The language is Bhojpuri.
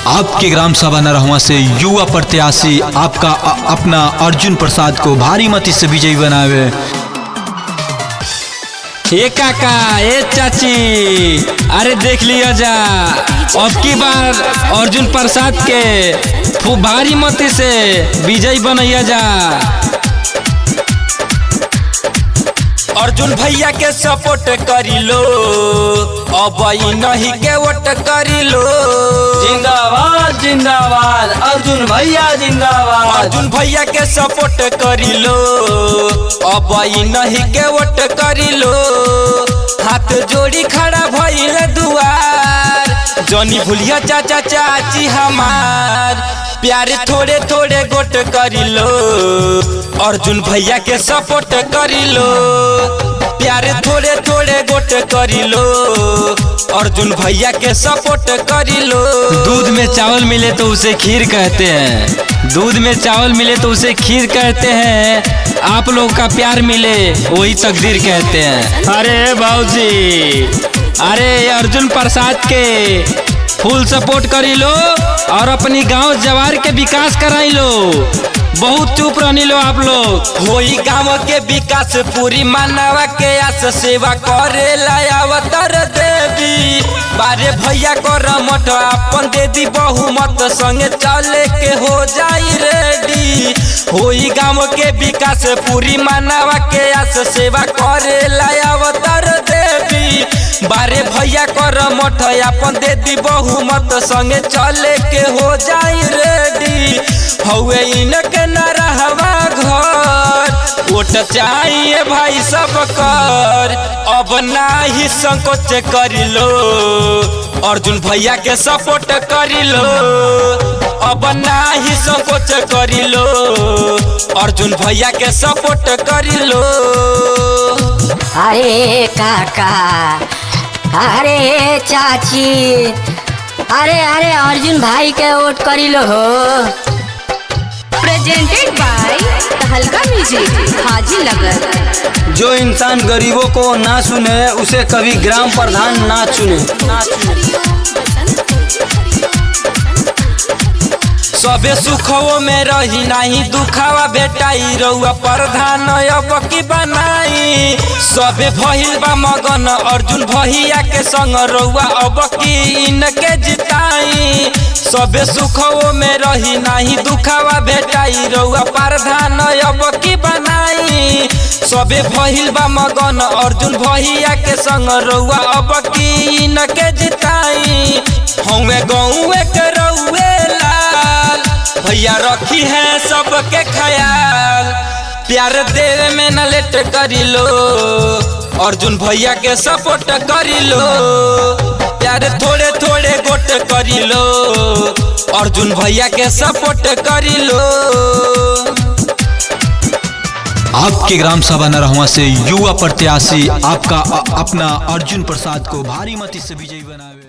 आपके ग्राम सभा नरहुआ से युवा प्रत्याशी आपका अपना अर्जुन प्रसाद को भारी मत से विजयी बनावे। ए काका ए चाची, अरे देख लिया जा, अब की बार अर्जुन प्रसाद के भारी मत से विजयी बनैया जा। अर्जुन भैया के सपोर्ट करी लो, अब नहीं के वोट करी लो। जिंदाबाद जिंदाबाद अर्जुन भैया जिंदाबाद। अर्जुन भैया के सपोर्ट करी लो, अब नहीं के वोट करी लो। हाथ जोड़ी खड़ा भइल दुआर, जनी भूलिया चाचा चाची हमार, प्यारे थोड़े थोड़े गोट करी लो। अर्जुन भैया के सपोर्ट करी लो, प्यारे थोड़े थोड़े गोट करी लो। अर्जुन भैया के सपोर्ट करी लो। दूध में चावल मिले तो उसे खीर कहते हैं, दूध में चावल मिले तो उसे खीर कहते हैं। आप लोग का प्यार मिले वही तकदीर कहते हैं। अरे भाऊजी, अरे अर्जुन प्रसाद के फुल सपोर्ट करी लो और अपनी गांव जवार के विकास कराई लो। बहुत चुप रहनी लो आप लोग। होई गांव के विकास पूरी मानवा के आस, सेवा करे अवतार देवी। बारे भैया कर मठ अपन दे दी बहुमत, संगे चले के हो जाई रेडी। होई गांव के विकास पूरी मानवा के आस, सेवा करे अवतार देवी। बारे भैया कर मठ अपन दे दी बहुमत, संगे चले के हो जाई रेडी। हवे इनके न रहवा घर, वोट चाहिए भाई सब कर, अब नाही संकोच करी लो। अर्जुन भैया के सपोर्ट करी लो, अब नाही संकोच करी लो। अर्जुन भैया के सपोर्ट करी लो। अरे काका, अरे चाची, अरे अरे अर्जुन भाई के वोट करी लो हो। प्रेजेंटेड बाय तहलका म्यूजिक हाजी नगर। जो इंसान गरीबों को ना सुने उसे कभी ग्राम प्रधान ना चुने। सबे सुखों में रही नहीं दुखावा भेटाई, रउआ प्रधान अब की बनाई। सबे भइल बा मगन अर्जुन भैया के संग, रउआ अब की इनके जिताई। सबे सुखों में रही नहीं दुखावा भेटाई, रउआ प्रधान अब की बनाई। सबे भइल बा मगन अर्जुन भैया के संग, रउआ अब की इनके जिताई। हमें गौवे के रउए लाल, भैया रखी है सबके ख्याल। प्यार देवे में न लेट करी लो, अर्जुन भैया के सपोर्ट करी लो। प्यार थोड़े थोड़े गोट करी लो, अर्जुन भैया के सपोर्ट करी लो। आपके ग्राम सभा नरहुआ से युवा प्रत्याशी आपका अपना अर्जुन प्रसाद को भारी मत से विजयी बनावे।